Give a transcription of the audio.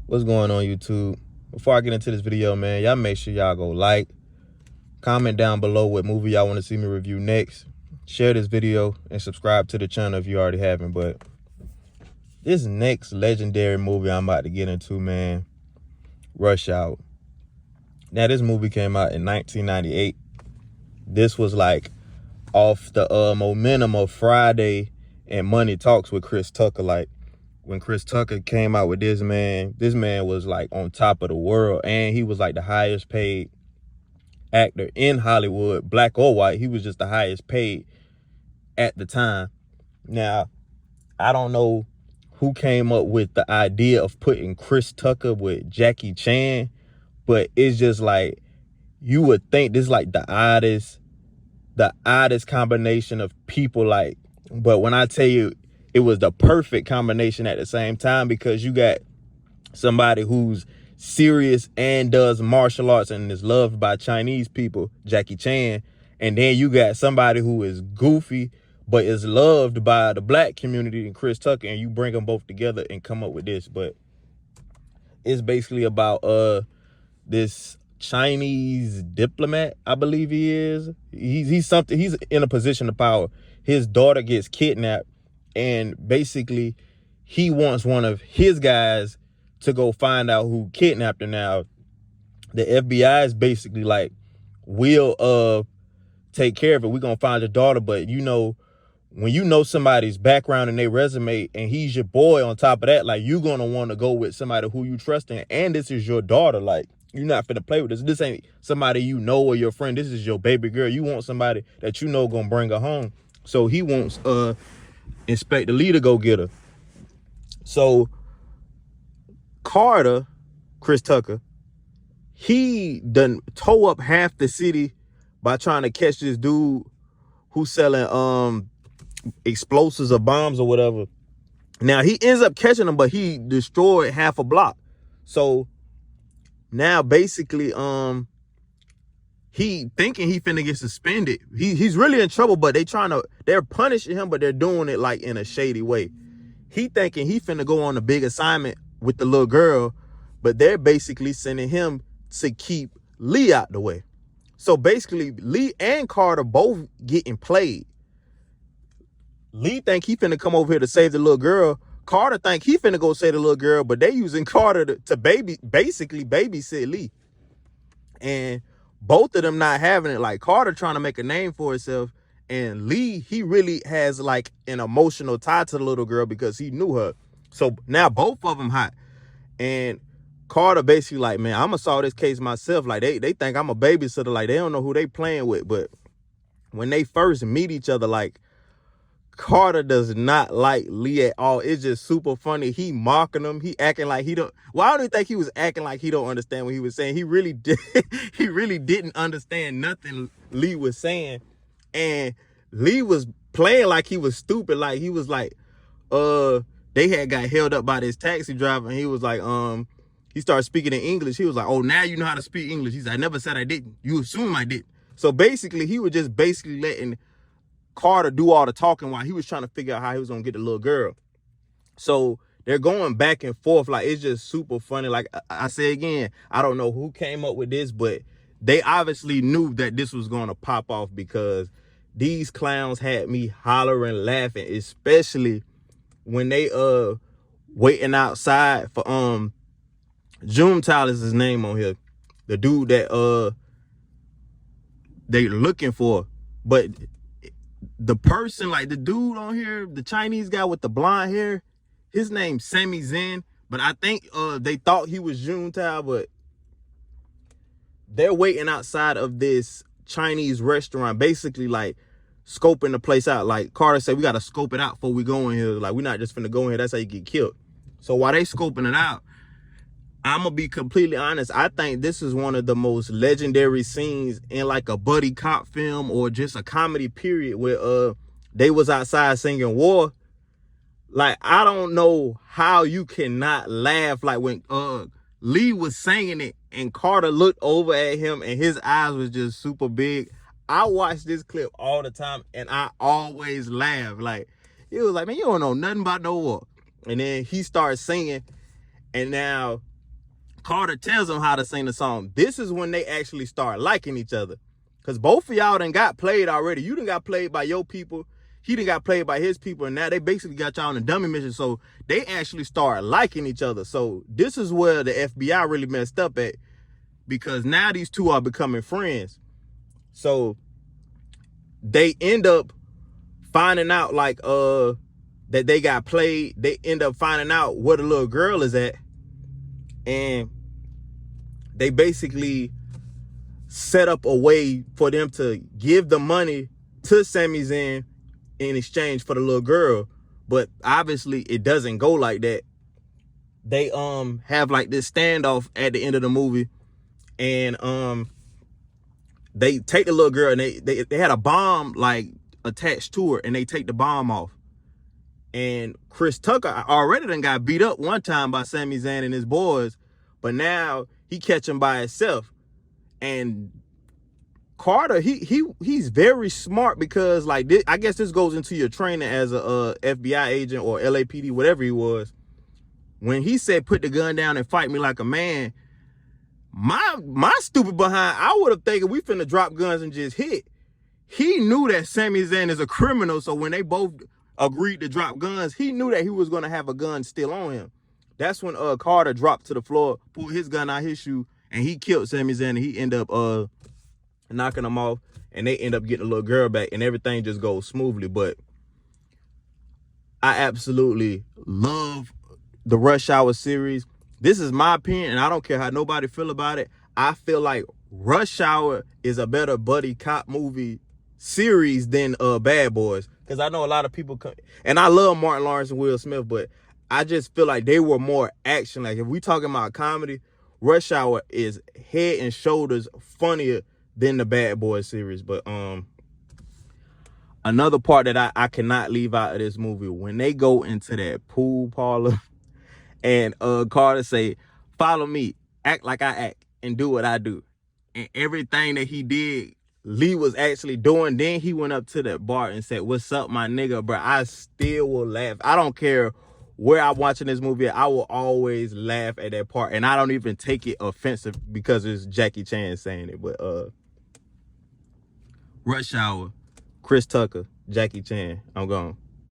What's going on, YouTube? Before I get into this video, man, y'all make sure y'all go like, comment down below what movie y'all want to see me review next, share this video, and subscribe to the channel if you already haven't. But this next legendary movie I'm about to get into, man, Rush Hour. Now, this movie came out in 1998. This was like off the momentum of Friday and Money Talks with Chris Tucker. Like, when Chris Tucker came out with this man was like on top of the world, and he was like the highest paid actor in Hollywood, black or white. He was just the highest paid at the time. Now, I don't know who came up with the idea of putting Chris Tucker with Jackie Chan, but it's just like, you would think this is like the oddest combination of people. Like, but when I tell you, it was the perfect combination at the same time, because you got somebody who's serious and does martial arts and is loved by Chinese people, Jackie Chan, and then you got somebody who is goofy but is loved by the black community and Chris Tucker, and you bring them both together and come up with this. But it's basically about this Chinese diplomat, I believe he is. He's something. He's in a position of power. His daughter gets kidnapped, and basically he wants one of his guys to go find out who kidnapped her. Now, the FBI is basically like, we'll take care of it. We're gonna find your daughter. But you know, when you know somebody's background and their resume, and he's your boy on top of that, like, you're gonna want to go with somebody who you trust in, and this is your daughter. Like, you're not finna play with this. This ain't somebody you know or your friend. This is your baby girl. You want somebody that you know gonna bring her home. So he wants Inspector Lee to go get her. So Carter, Chris Tucker, he done tow up half the city by trying to catch this dude who's selling explosives or bombs or whatever. Now, he ends up catching him, but he destroyed half a block. So now basically he thinking he finna get suspended. He's really in trouble, but they're punishing him, but they're doing it like in a shady way. He thinking he finna go on a big assignment with the little girl, but they're basically sending him to keep Lee out the way. So basically, Lee and Carter both getting played. Lee think he finna come over here to save the little girl. Carter think he finna go save the little girl, but they using Carter to basically babysit Lee. And both of them not having it. Like, Carter trying to make a name for himself, and Lee, he really has like an emotional tie to the little girl because he knew her. So now both of them hot. And Carter basically like, man, I'm gonna solve this case myself. Like, they think I'm a babysitter. Like, they don't know who they playing with. But when they first meet each other, like, Carter does not like Lee at all. It's just super funny. He mocking him. He acting like he don't. Well, I don't even think he was acting like he don't understand what he was saying. He really did. He really didn't understand nothing Lee was saying. And Lee was playing like he was stupid. Like, he was like, they had got held up by this taxi driver, and he was like, he started speaking in English. He was like, oh, now you know how to speak English. He's like, I never said I didn't. You assume I did. So basically, he was just basically letting Carter do all the talking while he was trying to figure out how he was gonna get the little girl. So they're going back and forth. Like, it's just super funny. Like I say again, I don't know who came up with this, but they obviously knew that this was gonna pop off, because these clowns had me hollering, laughing, especially when they waiting outside for Juntal is his name on here, the dude that they looking for. But the person, like the dude on here, the Chinese guy with the blonde hair, his name's Sami Zen, but I think they thought he was Juntal. But they're waiting outside of this Chinese restaurant, basically like scoping the place out. Like, Carter said, we gotta scope it out before we go in here. Like, we're not just finna go in here, that's how you get killed. So while they scoping it out, I'm gonna be completely honest, I think this is one of the most legendary scenes in like a buddy cop film or just a comedy period, where they was outside singing War. Like, I don't know how you cannot laugh. Like, when Lee was singing it and Carter looked over at him and his eyes was just super big. I watch this clip all the time and I always laugh. Like, it was like, man, you don't know nothing about no War. And then he starts singing, and now Carter tells them how to sing the song. This is when they actually start liking each other. Because both of y'all done got played already. You done got played by your people. He done got played by his people. And now they basically got y'all on a dummy mission. So they actually start liking each other. So this is where the FBI really messed up at. Because now these two are becoming friends. So they end up finding out like that they got played. They end up finding out where the little girl is at. And they basically set up a way for them to give the money to Sami Zayn in exchange for the little girl. But obviously it doesn't go like that. They have like this standoff at the end of the movie, and they take the little girl, and they had a bomb like attached to her, and they take the bomb off. And Chris Tucker already done got beat up one time by Sami Zayn and his boys, but now he catch him by himself. And Carter, he's very smart, because like this, I guess this goes into your training as a FBI agent or LAPD, whatever he was. When he said, put the gun down and fight me like a man, my stupid behind, I would have thinking we finna drop guns and just hit. He knew that Sami Zayn is a criminal, so when they both agreed to drop guns, he knew that he was gonna have a gun still on him. That's when Carter dropped to the floor, pulled his gun out his shoe, and he killed Sami Zayn, and he ended up knocking him off, and they end up getting a little girl back, and everything just goes smoothly. But I absolutely love the Rush Hour series. This is my opinion, and I don't care how nobody feel about it. I feel like Rush Hour is a better buddy cop movie series than Bad Boys, because I know a lot of people come, and I love Martin Lawrence and Will Smith, but I just feel like they were more action. Like if we talking about comedy, Rush Hour is head and shoulders funnier than the Bad Boys series. But another part that I cannot leave out of this movie, when they go into that pool parlor and Carter say, follow me, act like I act, and do what I do. And everything that he did, Lee was actually doing. Then he went up to that bar and said, what's up, my nigga, bro? I still will laugh. I don't care where I'm watching this movie, I will always laugh at that part. And I don't even take it offensive because it's Jackie Chan saying it. But Rush Hour, Chris Tucker, Jackie Chan, I'm gone.